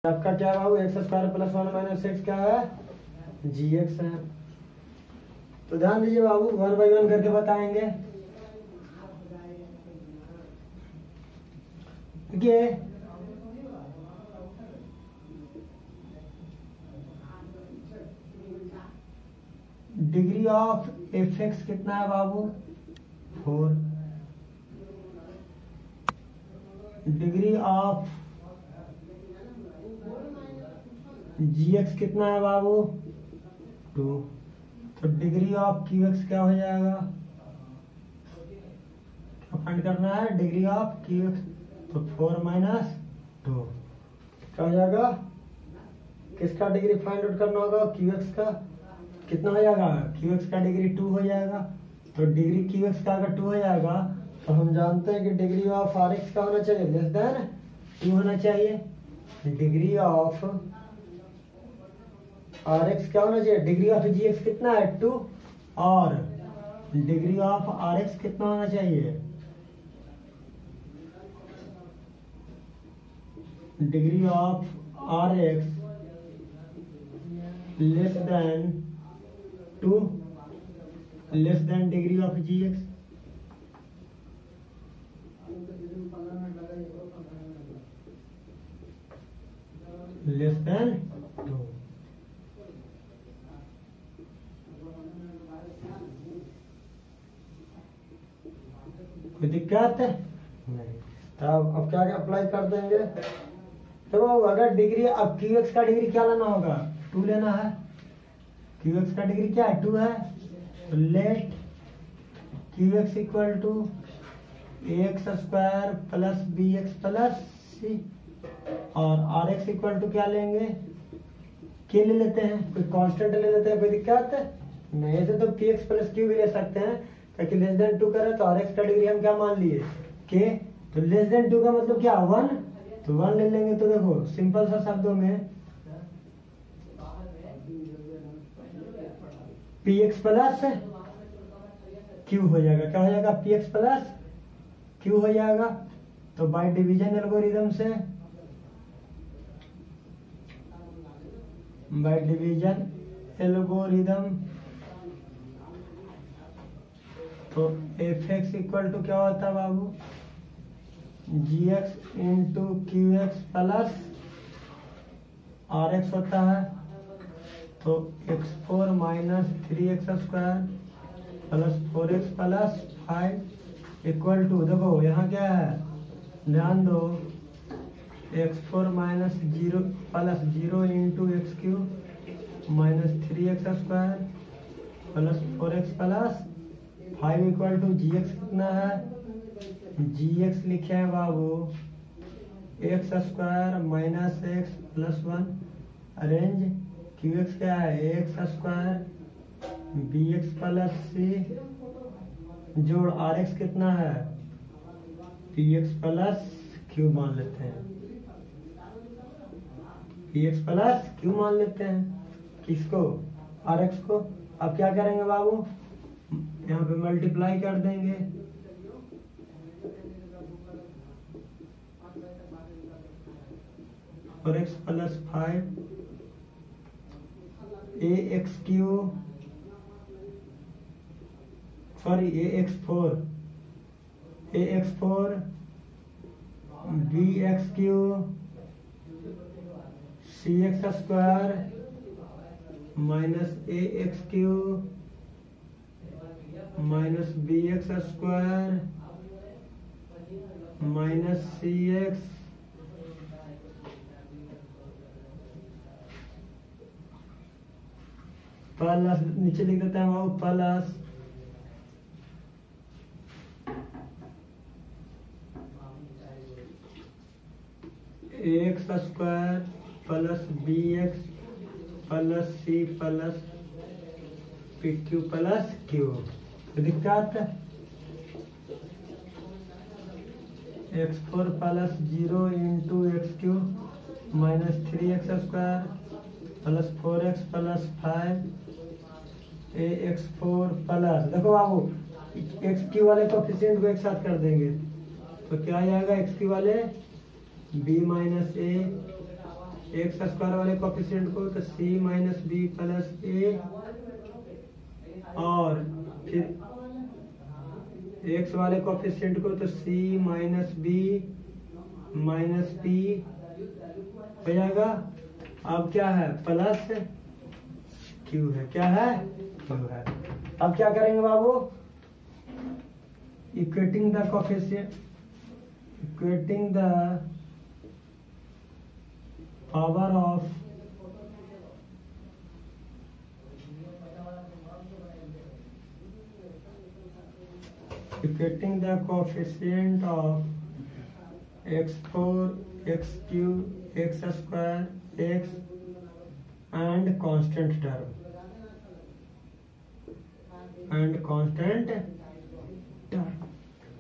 आपका क्या बाबू x square plus one minus x क्या है जी एक्स है। तो ध्यान दीजिए बाबू वन बाई वन करके बताएंगे। देखिए डिग्री ऑफ एफ एक्स कितना है बाबू 4। डिग्री ऑफ जी एक्स कितना है बाबू 2। तो डिग्री ऑफ क्यू एक्स क्या हो जाएगा, क्या फाइंड करना है डिग्री ऑफ क्यू एक्स। तो 4 माइनस 2 क्या हो जाएगा, किसका डिग्री फाइंड आउट करना होगा क्यू एक्स का। कितना हो जाएगा क्यू एक्स का डिग्री 2 हो जाएगा। तो डिग्री क्यू एक्स का अगर 2 हो जाएगा तो हम जानते हैं कि डिग्री ऑफ आर एक्स का होना चाहिए लेस देन 2 होना चाहिए। डिग्री ऑफ आर एक्स क्या होना चाहिए, डिग्री ऑफ जी एक्स कितना है 2 और डिग्री ऑफ आर एक्स कितना होना चाहिए, degree of R X less than 2 less than degree of G X. Less than 2। कोई दिक्कत नहीं। तो अब क्या अप्लाई कर देंगे। तो अगर डिग्री अब क्यू एक्स का डिग्री क्या लेना होगा 2 लेना है। क्यू एक्स का डिग्री क्या है 2 है। तो let q x equal to x square plus b x plus c और आर एक्स इक्वल टू क्या लेंगे के ले लेते हैं, कोई कांस्टेंट ले लेते हैं, कोई दिक्कत नहीं। ऐसे तो पी एक्स प्लस क्यू भी ले सकते हैं ताकि लेस देन 2 करे तो आर एक्स का डिग्री हम क्या मान लिए के। तो लेस देन 2 का मतलब क्या 1, तो 1 ले लेंगे। तो देखो सिंपल सा शब्दों में पी एक्स प्लस क्यू हो जाएगा। क्या हो जाएगा पी एक्स प्लस क्यू हो जाएगा। तो बाय डिवीजन एल्गोरिथम से बाय डिवीजन एल्गोरिथम तो एफ एक्स इक्वल टू क्या होता है बाबू g x into q x plus r x होता है। तो x4 minus 3x square plus 4x plus 5 equal to देखो यहाँ क्या है ध्यान दो x4 minus 0 plus 0 into x cube minus 3x square plus 4x plus 5 equal to g x कितना है जी एक्स लिखे हैं बाबू x square minus x plus 1 arrange q x क्या है x square b x plus c जोड़ r x कितना है पी एक्स प्लस क्यू मान लेते हैं। पी एक्स प्लस क्यू मान लेते हैं किसको आर एक्स को। अब क्या करेंगे बाबू यहाँ पे मल्टीप्लाई कर देंगे। और x plus 5 a x q sorry a x four b x q c x square minus a x Q minus b x square minus c x plus नीचे लिख देते हैं वो plus x square plus b x plus c plus p q plus q. दिक्कत x4 plus 0 into x Q minus 3x square plus 4x plus 5 a x 4 plus देखो बाबू x Q वाले coefficient को एक साथ कर देंगे तो क्या आ जाएगा एक्स क्यू वाले B minus a x square वाले कोफिशिएंट को तो सी माइनस बी प्लस ए, और फिर एक्स वाले कोफिशिएंट को तो सी माइनस बी माइनस पी हो जाएगा। अब क्या है प्लस क्यू है, क्या है क्यू है। अब क्या करेंगे बाबू, equating the coefficient, equating the power of equating the coefficient of x4, x3, x square, x and constant term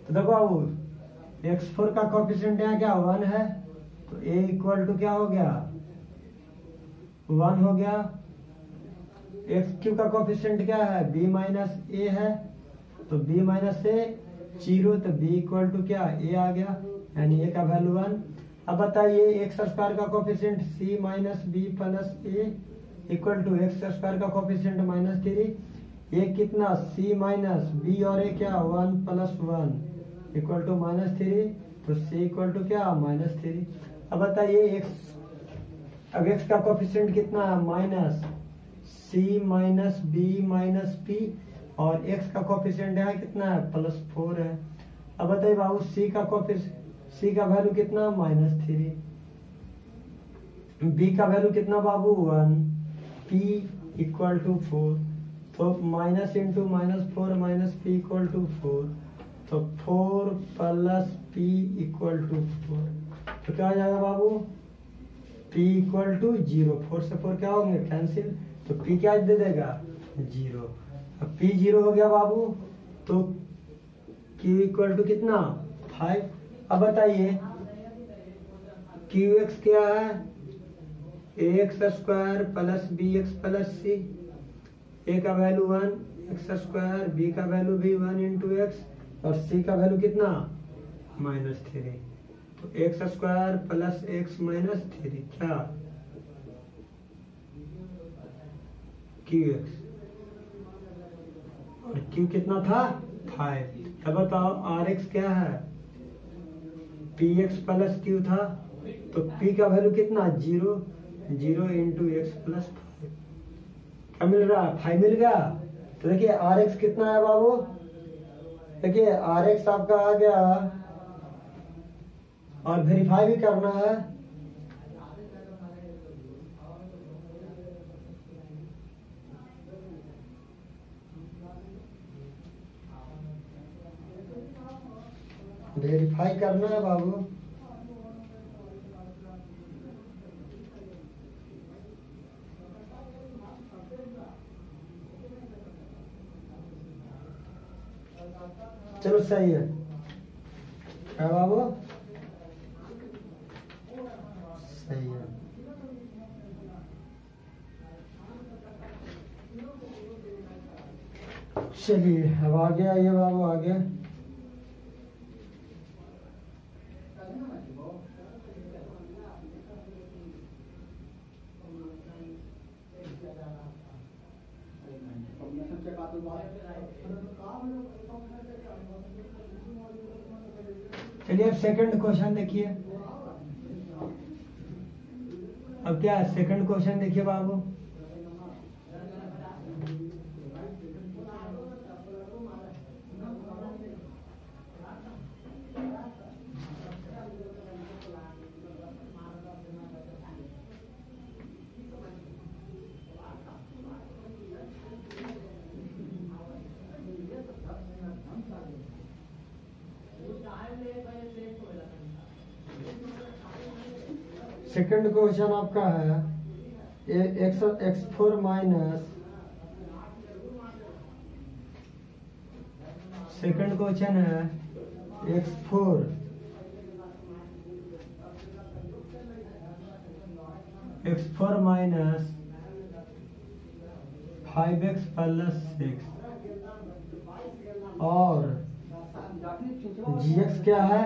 तो देखो बाबू x4 का कोफिशिएंट यहाँ क्या 1 है, तो a इक्वल टू क्या हो गया 1 हो गया। x3 का कोफिशिएंट क्या है b माइनस ए है, तो b माइनस ए 0, तो b इक्वल टू क्या a आ गया, यानी a का वैल्यू 1। अब बताइए एक्स स्क्वायर का coefficient c minus B plus A equal to x square का कोफिशिएंट -3, ये कितना c माइनस बी और a क्या 1 प्लस 1 इक्वल टू -3, तो c इक्वल टू क्या -3। अब बताइए अब x का कोफिशिएंट कितना है minus c minus B minus P, और x का कोफिशिएंट है कितना है +4 है। अब बताइए बाबू c का वैल्यू कितना -3, b का वैल्यू कितना बाबू 1, p इक्वल टू 4, तो minus into -4 minus p equal to 4, तो 4 प्लस p इक्वल टू 4, तो क्या आ जाएगा बाबू p इक्वल टू 0, 4 से 4 क्या होंगे कैंसिल, तो p क्या दे देगा 0। अब p 0 हो गया बाबू, तो q इक्वल टू कितना 5। अब बताइए qx क्या है ax square plus bx plus c, a का वैल्यू 1 x स्क्वायर, b का वैल्यू भी 1 इंटू एक्स, और c का वैल्यू कितना -3, तो x square plus x minus 3 क्या qx, और q कितना था 5। अब बताओ rx क्या है px प्लस q था, तो p का वैल्यू कितना 0 इंटू एक्स प्लस 5, क्या मिल रहा है 5 मिल गया। तो देखिए rx कितना है बाबू, देखिए rx आपका आ गया, और वेरीफाई भी करना है, वेरीफाई करना है बाबू। चलो सही है क्या बाबू, सही है। चलिए अब आगे आइए बाबू, आगे चलिए अब सेकंड क्वेश्चन देखिए। अब क्या है सेकंड क्वेश्चन देखिए बाबू, सेकंड क्वेश्चन आपका है x4 माइनस, सेकंड क्वेश्चन है x4 माइनस 5x प्लस 6, और gx क्या है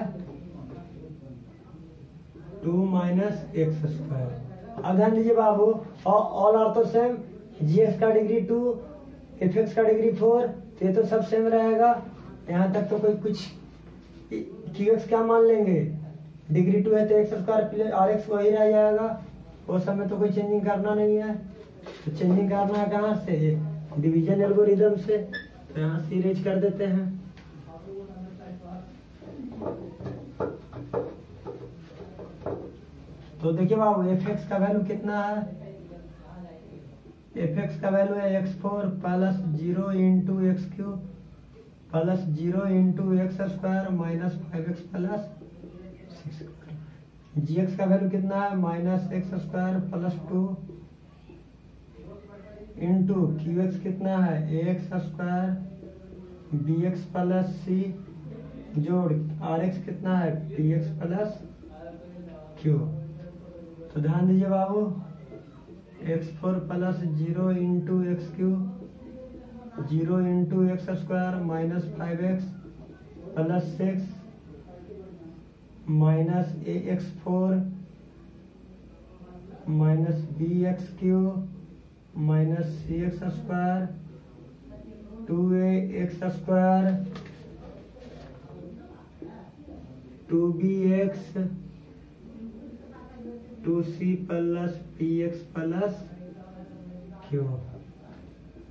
2 माइनस एक्स स्क्वायर। अब ध्यान दीजिए बाबू, ऑल आर तो सेम, gx का डिग्री 2, fx का डिग्री 4, तो ये तो सब सेम रहेगा। यहाँ तक तो कोई कुछ qx क्या मान लेंगे, डिग्री 2 है तो x स्क्वायर प्लस rx वही रह जाएगा, वो सब में तो कोई चेंजिंग करना नहीं है। तो चेंजिंग करना है कहाँ से, डिवीजन एल्गोरिदम से, तो यहाँ सीरीज कर देते हैं। तो देखिए बाबू fx का वैल्यू कितना है, fx का वैल्यू है x4 plus 0 into x Q plus 0 into x square minus 5x plus 6। gx का वैल्यू कितना है, minus x square plus 2 into qx कितना है, x square bx plus c जोड़ rx कितना है, px प्लस q। तो ध्यान दीजिए बाबू, x4 plus 0 into x Q 0 into x square minus 5x plus 6 minus ax4 minus bx3 minus cx square 2ax square 2bx 2c plus px plus q।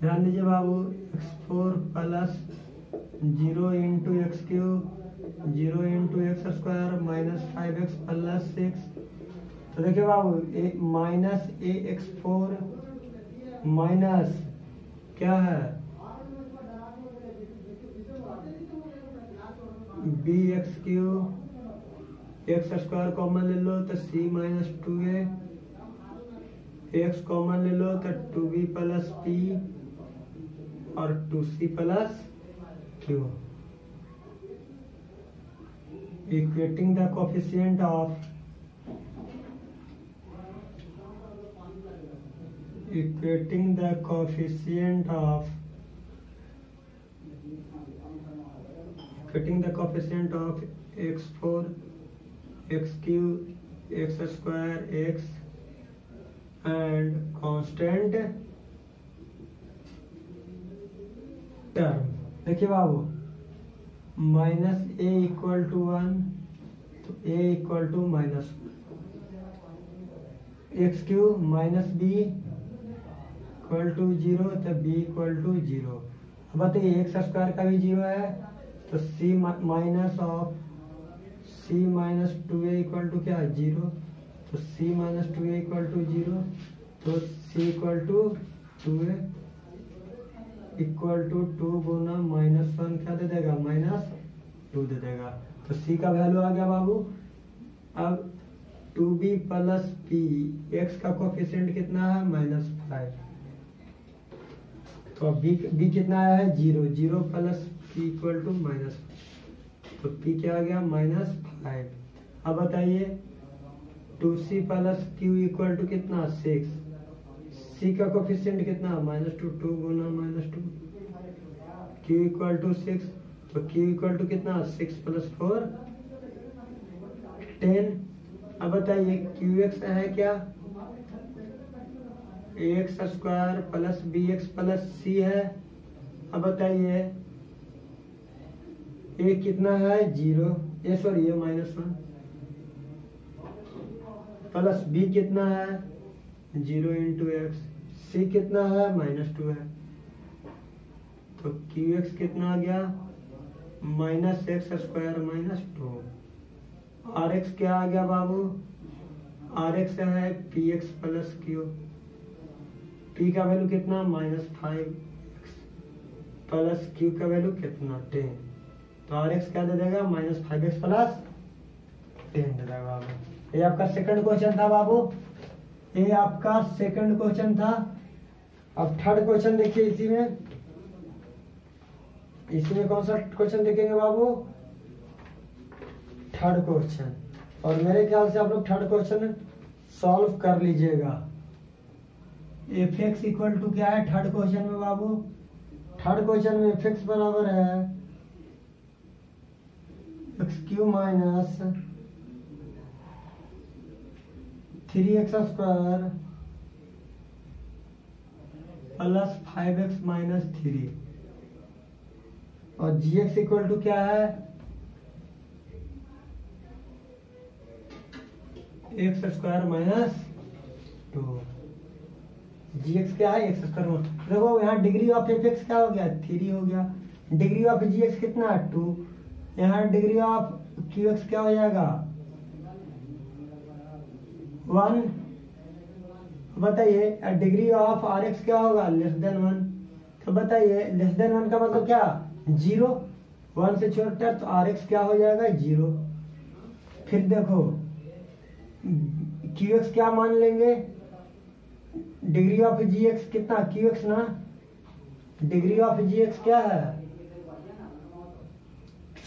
ध्यान दीजिए बाबू, x4 plus 0 into x Q 0 into x square minus 5x plus 6। तो देखिए बाबू minus ax4 minus क्या है bx3 x square common ले लो तो c minus 2a, x common ले लो तो 2b प्लस p और 2c plus q। Equating the coefficient of x4 x3 x square x and constant term. देखिए बाबू, माइनस a इक्वल टू 1 तो a equal to minus X Q minus B equal to 0 तो b equal to 0। अब बताइए X square का भी 0 है तो c minus of c minus 2a equal to क्या है 0, तो c minus 2a equal to 0, तो c equal to 2a equal to 2 गुना माइनस 1 क्या दे देगा, माइनस 2 दे देगा। तो c का वैल्यू आ गया बाबू। अब 2b प्लस p, x का कोफिशिएंट कितना है, माइनस 5, तो b कितना आया है 0, 0 plus p equal to minus, तो p क्या आ गया, माइनस 5। अब बताइए 2c plus q equal to कितना 6, c का कोफिशिएंट कितना माइनस 2, 2 गुना माइनस 2, q इक्वल टू 6, तो q इक्वल टू कितना 6 प्लस 4 10। अब बताइए qx है क्या, x square plus bx plus c है। अब बताइए a कितना है 0, ये माइनस 1 प्लस b कितना है 0 इंटू एक्स, c कितना है माइनस 2 है, तो qx कितना आ गया minus x square minus 2। rx क्या आ गया बाबू, rx है px प्लस q, p का वैल्यू कितना माइनस 5x प्लस q का वैल्यू कितना 10, तो rx क्या दे देगा माइनस 5x प्लस 10 दे देगा बाबू। ये आपका सेकंड क्वेश्चन था बाबू, ये आपका सेकंड क्वेश्चन था। अब थर्ड क्वेश्चन देखिए, इसी में कौन सा क्वेश्चन देखेंगे बाबू, थर्ड क्वेश्चन। और मेरे ख्याल से आप लोग थर्ड क्वेश्चन सॉल्व कर लीजिएगा। एफ एक्स इक्वल टू क्या है थर्ड क्वेश्चन में बाबू, थर्ड क्वेश्चन में एफ एक्स बराबर है x Q minus 3x² plus 5x minus 3 और gx इक्वल टू क्या है x² माइनस 2। gx क्या है x²। देखो यहाँ डिग्री ऑफ fx क्या हो गया 3 हो गया। डिग्री ऑफ gx कितना है 2। यहाँ डिग्री ऑफ qx क्या हो जाएगा 1। बताइए डिग्री ऑफ rx क्या होगा <1। तो बताइए <1 का मतलब क्या 0। 1 से छोटा तो rx क्या हो जाएगा 0। फिर देखो qx क्या मान लेंगे डिग्री ऑफ gx कितना qx ना। डिग्री ऑफ gx क्या है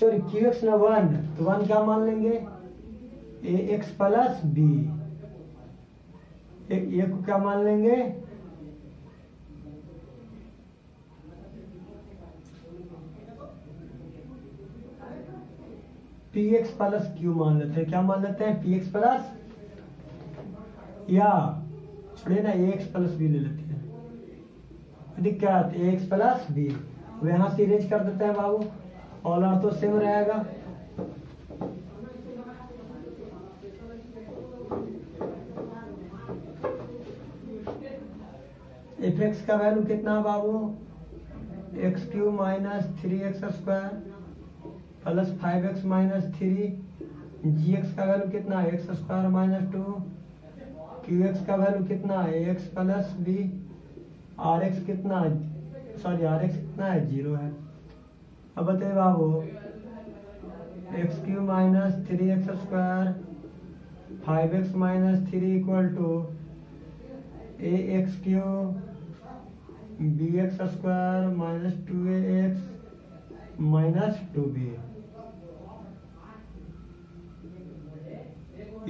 सॉरी qx ना 1 तो 1 क्या मान लेंगे ax प्लस b। ये को क्या मान लेंगे px प्लस q मान लेते हैं। क्या मान लेते हैं px प्लस या छोड़िए ना ax प्लस b ले लेते हैं। दिक्कत ax प्लस b यहां से इरेज कर देते हैं बाबू। ऑल आर तो सेम रहेगा। fx का वैल्यू कितना बाबू x³ minus 3x² plus 5x minus 3। gx का वैल्यू कितना है x² माइनस 2। qx का वैल्यू कितना है ax प्लस b। rx कितना rx कितना है 0 है। अब बताइए बाबू x³ minus 3x² 5x minus 3 equal to ax³ bx² minus 2ax minus 2b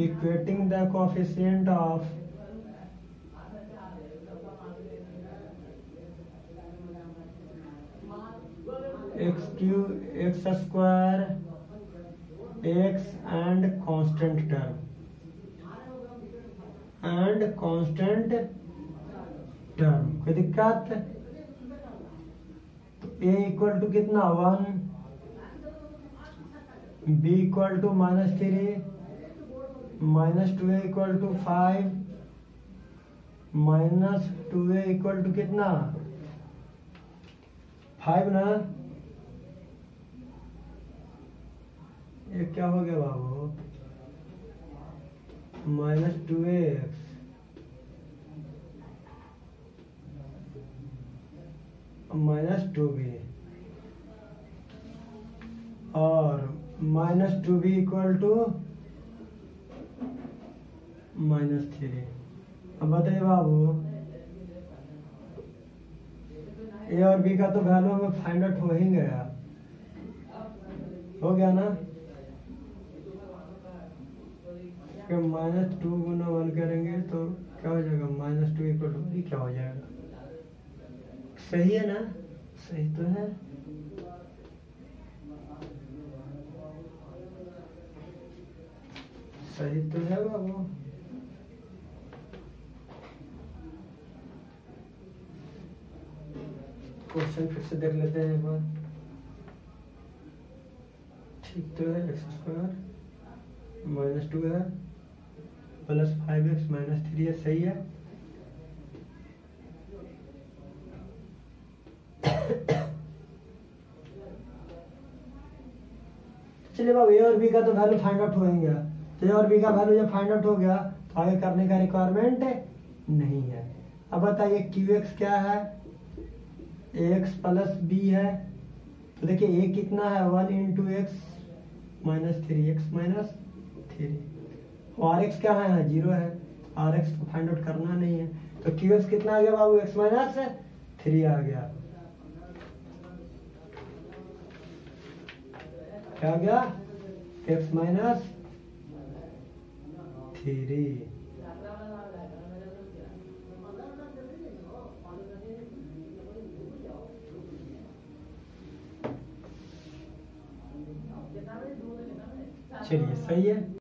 equating the coefficient of x³ x² x and constant term कोई दिक्कत। तो a इक्वल टू कितना 1 b equal to minus 3 minus 2a equal to 5 minus 2a equal to कितना 5 ना। ये क्या हो गया बाबू माइनस 2x माइनस 2b और minus 2b equal to minus 3। अब बताइए बाबू ए और बी का तो वैल्यू हमें फाइंड आउट हो ही गया। हो गया ना। माइनस 2 गुना 1 करेंगे तो क्या हो जाएगा माइनस 2 इक्वल टू क्या हो जाएगा। सही है ना। सही तो है। सही तो है बाबू। क्वेश्चन फिर से देख लेते हैं एक बार। ठीक तो है x² माइनस 2 है प्लस 5x माइनस 3 है। सही है। चलिए बाबू ए और बी का तो वैल्यू फाइंड आउट हो ही गया। तो ए और बी का वैल्यू जब फाइंड आउट हो गया तो आगे करने का रिक्वायरमेंट नहीं है। अब बताइए qx क्या है ax प्लस b है। तो देखिए a कितना है 1 into x minus 3x minus 3 और rx क्या है 0 है। rx को फाइंड आउट करना नहीं है। तो qx कितना आ गया बाबू x माइनस 3 आ गया। क्या आ गया x माइनस 3। चलिए सही है।